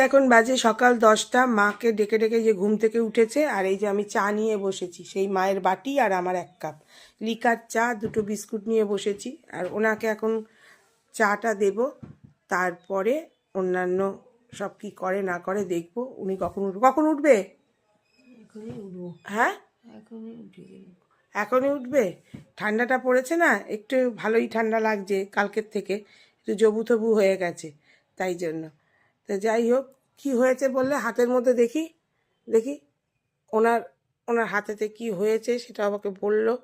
এখন বাজে সকাল 10টা। মাকে ডেকে ডেকে যে ঘুম থেকে উঠেছে, আর এই যে আমি চা নিয়ে বসেছি, সেই মায়ের বাটি আর আমার 1 কাপ লিকার চা, 2টো বিস্কুট নিয়ে বসেছি। আর ওনাকে এখন চাটা দেব, তারপরে অন্যান্য সব কি করে না করে দেখবো। উনি কখন উঠবে? হ্যাঁ, এখনই উঠবে। ঠান্ডাটা পড়েছে না, একটু ভালোই ঠান্ডা লাগছে কালকের থেকে, একটু জবু তবু হয়ে গেছে, তাই জন্য। তো যাই হোক, কি হয়েছে বললে? হাতের মধ্যে দেখি দেখি ওনার ওনার হাতেতে কি হয়েছে সেটা আমাকে বললো।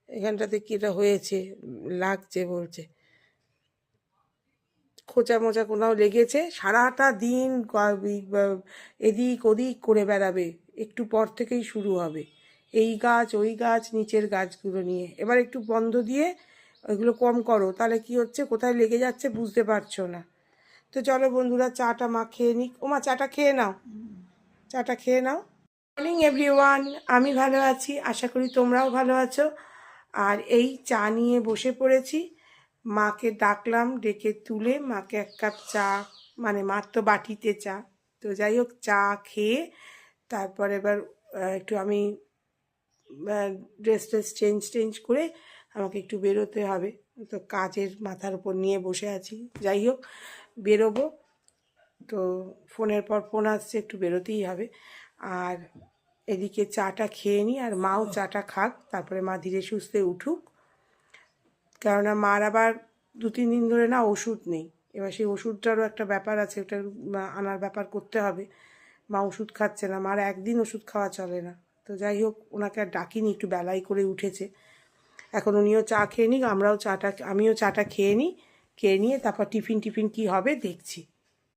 এখানটাতে কীটা হয়েছে লাগছে বলছে, খোঁচা মোচা কোথাও লেগেছে। সারাটা দিন এদিক ওদিক করে বেড়াবে, একটু পর থেকেই শুরু হবে এই গাছ ওই গাছ, নিচের গাছগুলো নিয়ে। এবার একটু বন্ধ দিয়ে ওইগুলো কম করো, তাহলে কি হচ্ছে, কোথায় লেগে যাচ্ছে বুঝতে পারছো না। তো চলো বন্ধুরা, চাটা মা খেয়ে নিক। ওমা, চাটা খেয়ে নাও, চাটা খেয়ে নাও। মর্নিং এভরিওয়ান, আমি ভালো আছি, আশা করি তোমরাও ভালো আছো। আর এই চা নিয়ে বসে পড়েছি। মাকে ডাকলাম, ডেকে তুলে মাকে 1 কাপ চা, মানে মার তো বাটিতে চা। তো যাই হোক, চা খেয়ে তারপর এবার একটু আমি ড্রেস চেঞ্জ করে আমাকে একটু বেরোতে হবে। তো কাজের মাথার উপর নিয়ে বসে আছি। যাই হোক, বেরোবো। তো ফোনের পর ফোন আসছে, একটু বেরোতেই হবে। আর এদিকে চাটা খেয়ে নিই, আর মাও চাটা খাক, তারপরে মা ধীরে সুস্থে উঠুক। কেননা মার আবার 2-3 দিন ধরে না ওষুধ নেই। এবার সেই ওষুধটারও একটা ব্যাপার আছে, ওটা আনার ব্যাপার করতে হবে। মা ওষুধ খাচ্ছে না, মার একদিন ওষুধ খাওয়া চলে না। তো যাই হোক, ওনাকে আর ডাকিনি, একটু বেলায় করে উঠেছে। এখন উনিও চা খেয়ে নিক, আমিও চাটা খেয়ে নিই। খেয়ে নিয়ে তারপর টিফিন কি হবে দেখছি।